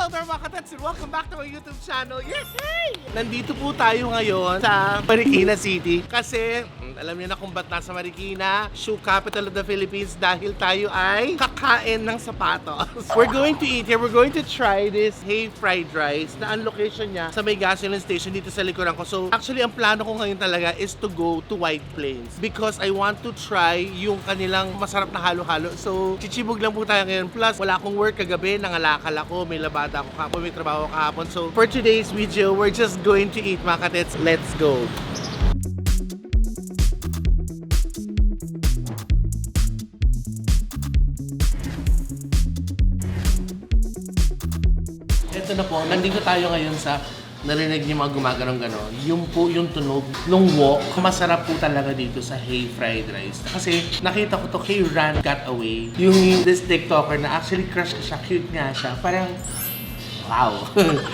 Hello there mga katats and welcome back to my YouTube channel. Yay! Nandito po tayo ngayon sa Marikina City kasi alam niyo na kung ba't nasa Marikina, shoe capital of the Philippines, dahil tayo ay kakain ng sapatos. We're going to eat here. We're going to try this Hey Fried Rice na ang location niya sa may gasoline station dito sa likuran ko. So actually ang plano ko ngayon talaga is to go to White Plains because I want to try yung kanilang masarap na halo-halo. So chichibog lang po tayo ngayon. Plus wala akong work kagabi, nangalakal ako, may labada ako kahapon, may trabaho kahapon. So for today's video, we're just going to eat mga katets. Let's go! Ito na po, nandito tayo ngayon sa narinig niyo mga gumaganong-ganon. Yung po yung tunog nung wok. Masarap po talaga dito sa Hey Fried Rice. Kasi nakita ko to kay Ran Got Away. Yung this TikToker na actually crush ko siya, cute nga siya. Parang wow!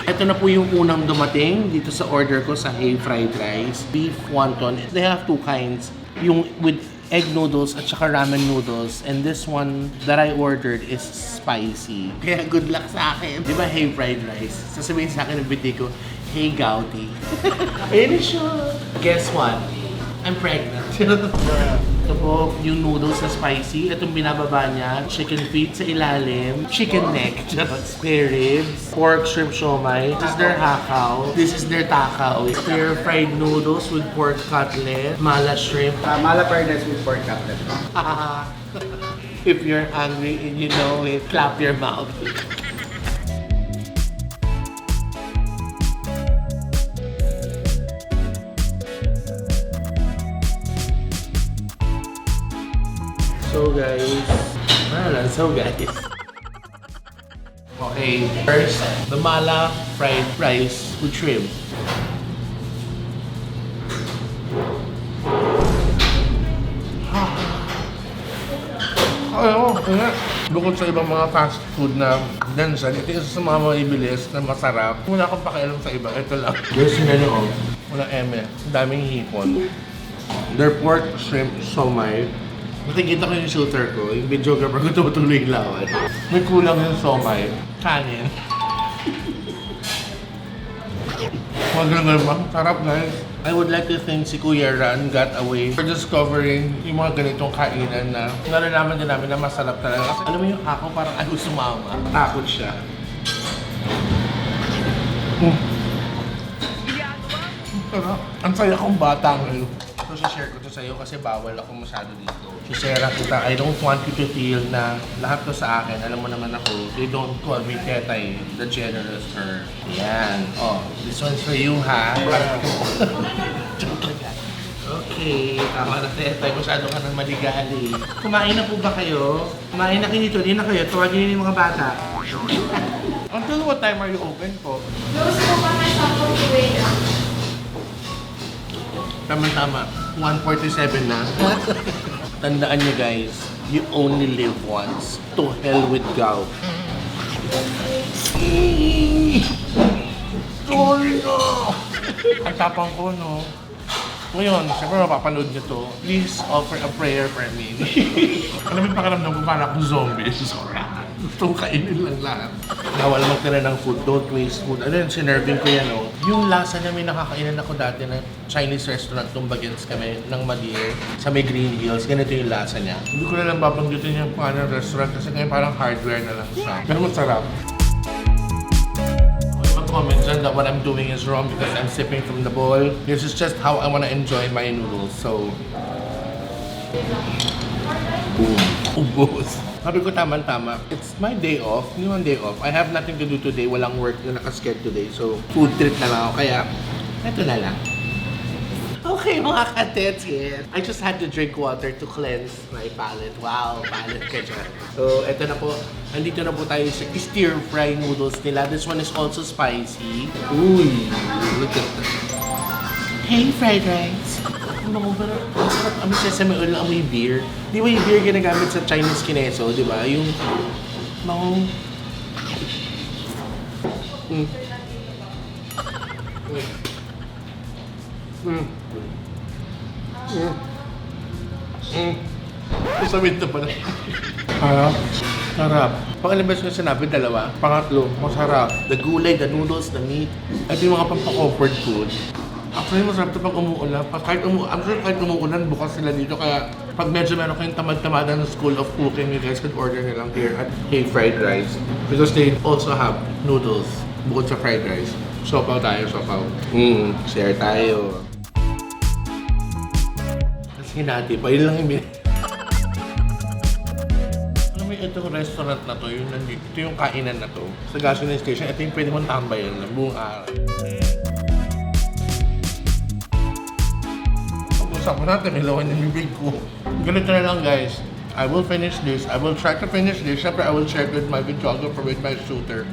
Ito na po yung unang dumating dito sa order ko sa Hey Fried Rice. Beef wonton. They have two kinds. Yung with egg noodles at saka ramen noodles. And this one that I ordered is spicy. Kaya good luck sa akin. Di ba Hey Fried Rice? Sasabihin sa akin ng biti ko, hey Gauti. Ayun siya. Guess what? I'm pregnant. Ito po yung noodles na spicy. Itong binababa niya, chicken feet sa ilalim, chicken neck, spare ribs, pork shrimp siomai. This is their hakaw. This is their takaw. Stir fried noodles with pork cutlet, mala shrimp. Mala fried rice with pork cutlet. If you're hungry and you know it, clap your mouth. So guys, okay, first, the mala fried rice with shrimp. Bukod sa ibang mga fast food na dansan, ito isa sa mga maibilis na masarap. Wala akong pakialam sa iba, ito lang. There's na loob. Walang eme. Daming hipon. Their pork shrimp siomai. Nakikita ko yung shooter ko, yung videographer ko tumutuloy yung lawan. May kulang yung siomai. Kanin. Magalang ba? Sarap guys. I would like to thank si Kuya Ran Got Away for discovering yung mga ganitong kainan na nalalaman din namin na masarap talaga. Kasi alam mo yung ako parang ayaw sumama. Takot siya. Sarap. Ang saya kong bata ngayon. Ito, share ko to sa'yo kasi bawal ako masyado dito. Share kita. I don't want you to feel na lahat to sa akin. Alam mo naman ako, they don't call me Tetay, the generous her. Yan. Oh, this one's for you, ha? Okay, tama na Tetay. Masyado ka nang maligali. Kumain na po ba kayo? Kumain na kayo dito. Di na kayo. Tawagin niyo yung mga bata. Until what time are you open po? Close po pa na sa way lang. Tama-tama. 1:47 na. Tandaan nyo guys, you only live once. To hell with gout. Sorry na! Ang tapang ko, no? Ngayon, siyempre mapapanood nyo to. Please offer a prayer for me. Alam mo yung pakiramdam ko para akong zombie. Sorry. Gusto ko kainin lang lahat. Bawal magtira ng food, don't waste food. Ano yun, sinerving ko yan, oh. Yung lasa niya, may nakakainan ako dati ng Chinese restaurant, nung bagets kami ng Madier sa may Green Hills. Ganito yung lasa niya. Hindi ko na lang babanggitin yung pangalan ng restaurant kasi ngayon parang hardware na lang siya. Pero masarap. Comment dyan that what I'm doing is wrong because I'm sipping from the bowl. This is just how I want to enjoy my noodles. So, boom. Ubos. Sabi ko tama-tama. It's my day off. Yung day off. I have nothing to do today. Walang work na nakasked today. So, food trip na lang ako. Kaya, eto na lang. Okay mga katets, yes. I just had to drink water to cleanse my palate. Wow, palate ka dyan. So, eto na po. Andito na po tayo sa stir-fry noodles nila. This one is also spicy. Uy, look at that. Hey, fried rice. Ano mo ba? Masarap. Amoy sesame oil na amoy beer. Di ba yung beer ginagamit sa Chinese kineso, di ba? Yung bangong... Sasabihin na pala. Sarap. Pang ilang beses ko sinabi, dalawa. Pangatlo, masarap. The gulay, the noodles, the meat. Ito yung mga pampa-comfort food. Actually, masarap ito pag umuulan. I'm sure kahit umuulan, bukas sila dito. Kaya pag medyo meron kayong tamad-tamadan ng School of Cooking, you guys could order nilang here at Hey Fried Rice. Because they also have noodles bukod sa fried rice. Sopaw tayo, sopaw. Share tayo. Kasi hinati pa, yun lang yung alam mo itong restaurant na to, yung nandito, ito yung kainan na to. Sa gasoline station, ito yung pwede mong tambayan ng buong araw. Pag-usapan natin, ilawan yung bibig ko. Ganito na lang guys. I will finish this. I will try to finish this. Siyempre, I will share it with my videographer, with my shooter.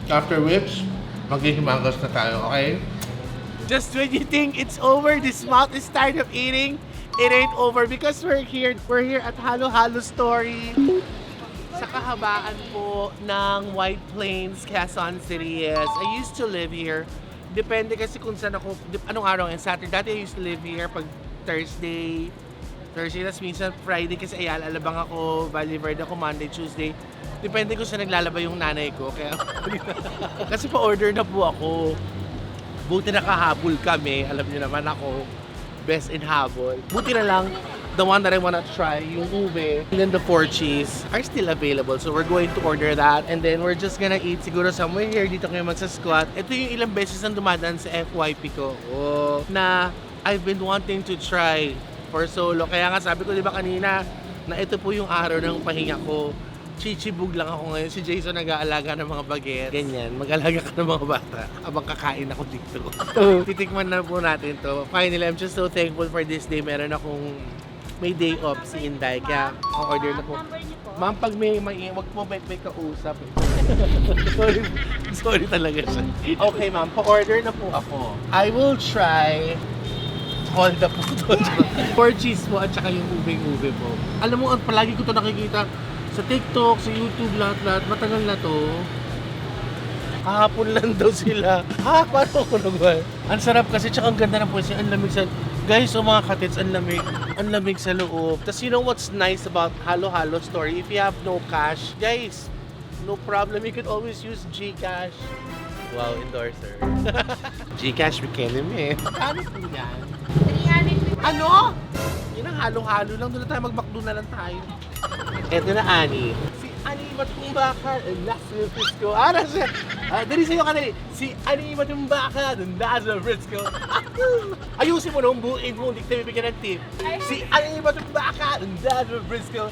After which, maghihimangas na tayo, okay? Just when you think it's over, this mouth is tired of eating, it ain't over because we're here at Halo Halo Story. Sa kahabaan po ng White Plains, Quezon City. Yes, I used to live here. Depende kasi kung saan ako, anong araw and Saturday. Dati I used to live here pag Thursday, tapos minsan Friday kasi Ayala, Alabang ako, Valle Verde ako, Monday, Tuesday. Depende kung saan naglalaba yung nanay ko. Kaya, kasi pa-order na po ako. Buti nakahabol kami. Alam niyo naman ako, best in habol. Buti na lang, the one that I wanna try, yung ube, and then the 4 cheese are still available. So we're going to order that. And then we're just gonna eat siguro somewhere here. Dito kayo magsa-squat. Ito yung ilang beses ang dumadaan sa FYP ko. Na I've been wanting to try for solo. Kaya nga sabi ko, di ba kanina, na ito po yung araw ng pahinga ko. Chichibug lang ako ngayon. Si Jason nag-aalaga ng mga bagets. Ganyan, mag-alaga ka ng mga bata. Abang kakain ako dito. Titikman na po natin to. Finally, I'm just so thankful for this day. Meron akong may day off si Inday. Kaya, ang order na po. Ma'am, pag may wag po may kausap. sorry talaga siya. Okay, ma'am, pa-order na po ako. I will try all the po. 4 cheese po at saka yung ube-ube po. Alam mo, palagi ko to nakikita sa TikTok, sa YouTube, lahat-lahat. Matagal na to. Kahapon lang daw sila. Ha? Paano ako nagwal? Ang sarap kasi, tsaka ang ganda ng pwede. Ang lamig sa... Guys, mga katits, ang lamig. Ang lamig sa loob. Tapos you know what's nice about Halo Halo Story? If you have no cash, guys, no problem. You could always use GCash. Wow, endorser. GCash, bikini me. Ano po yan? 350. Ano? Yun ang halo-halo lang. Doon na tayo mag-McDo na lang tayo. Eto na, Ani. Si Ani Matumbaka, nasa Frisco. Siya. Dali sa'yo ka, dali. Si Ani Matumbaka, nasa Frisco. Ayusin mo nung buuin mo, hindi kita bibigyan ng tip. Si Ani Matumbaka, nasa Frisco.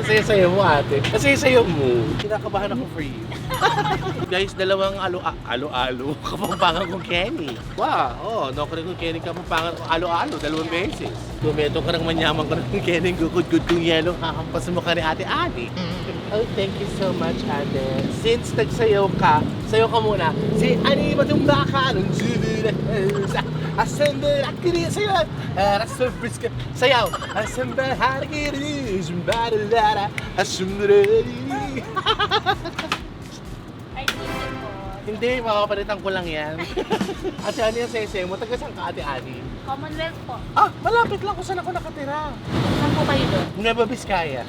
Masaya sa'yo mo, ate. Masaya sa'yo mo. Kinakabahan ako for you. Guys, dalawang alo-alo. Kapampangan kong Kenny. Wow, nakulit kong Kenny kapampangan kong alo-alo. 2 beses. Gumeto ka ng manyaman ko ng Kenny. Gukod-gud kong yellow. Hakampas mo ka ni Ate Ani. Oh, thank you so much, Ate. Since nagsayaw ka, sayaw ka muna. Si Ani Matumbaka nung Assemble Akiri sayaw. Sayaw. Assemble Akiri Zumbalara Assemble. Hindi, makakapalitan ko lang yan. At si Ani ang sese mo, taga saan ka, Ate Ani? Commonwealth po. Malapit lang kung saan ako nakatira. Saan po kayo doon? Nueva Vizcaya.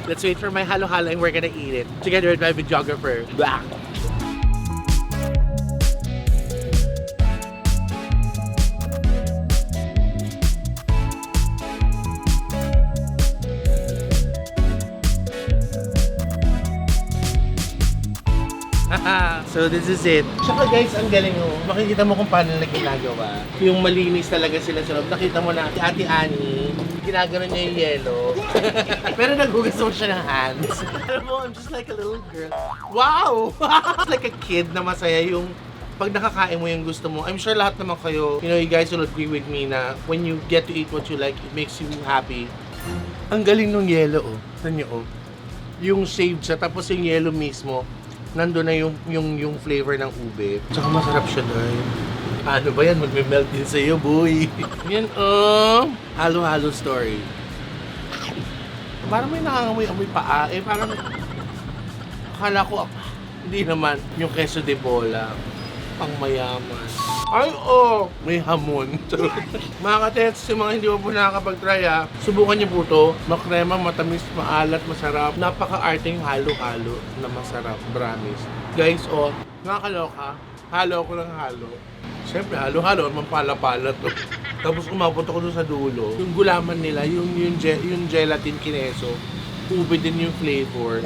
Let's wait for my halo-halo and we're gonna eat it. Together with my videographer. Blah! So this is it. Tsaka guys, ang galing mo. Makikita mo kung paano nila ginagawa. Yung malinis talaga sila sa loob. Nakita mo na si Ate Ani, ginagano niya yung yellow. Pero naghugas mo siya ng hands. Alam mo, I'm just like a little girl. Wow! It's like a kid na masaya yung pag nakakain mo yung gusto mo. I'm sure lahat naman kayo, you know, you guys will agree with me na when you get to eat what you like, it makes you happy. Ang galing nung yellow, oh. Tignan niyo, oh. Yung shaved siya, tapos yung yellow mismo, nandun na yung flavor ng ube. Tsaka masarap siya dahil. Ano ba yan? Magme-melt din sa'yo, boy. Yan, halo-halo story. Parang may nangangamoy-amoy paa. Parang akala ko, hindi naman, yung queso de bola. pang mayaman. Ay, oh! May hamon. Mga katets, yung mga hindi mo po nakakapag-try subukan niyo po to. Makrema, matamis, maalat, masarap. Napaka-arting halo-halo na masarap. Promise. Guys, oh, nakakaloka. Halo ko ng halo. Siyempre, halo-halo, mampala-pala to. Tapos umabot ako doon sa dulo. Yung gulaman nila, yung gelatin kineso, ube din yung flavor.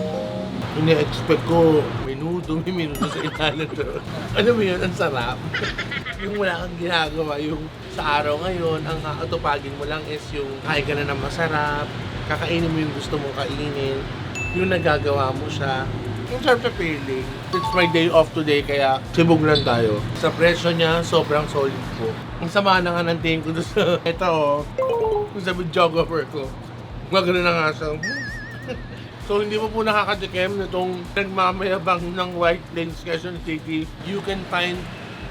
Ini-expect ko, may minuto sa ilalim to. Ano mo yun? Ang sarap. Yung wala kang ginagawa, yung sa araw ngayon, ang atupagin mo lang is yung kain ka na ng masarap, kakainin mo yung gusto mong kainin, yung nagagawa mo siya. Yung sarap sa feeling. It's my day off today, kaya sibog lang tayo. Sa presyo niya, sobrang solid po. Ang sama na nga ng tingin ko doon sa ito, yung sa videographer ko. Magano na nga siya. So, hindi mo po nakakatikim nitong nagmamayabang ng White Plains, Quezon City. You can find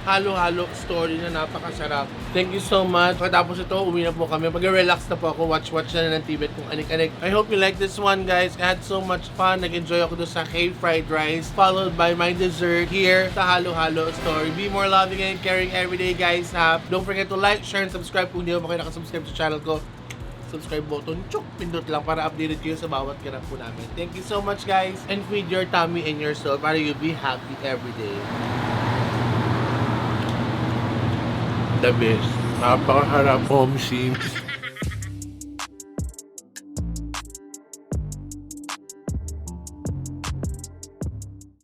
halo-halo story na napakasarap. Thank you so much. Pagkatapos ito, uwi na po kami. Pag-relax na po ako, watch na ng TV kung anik-anik. I hope you like this one, guys. I had so much fun. Nag-enjoy ako doon sa K-Fried Rice, followed by my dessert here sa halo-halo story. Be more loving and caring everyday, guys. Don't forget to like, share, and subscribe kung hindi mo pa kayo nakasubscribe sa channel ko. Subscribe button, chuk, pindot lang para updated kayo sa bawat ganap po namin. Thank you so much, guys, and feed your tummy and your soul para you be happy every day. The best. Napakaharap, home scenes.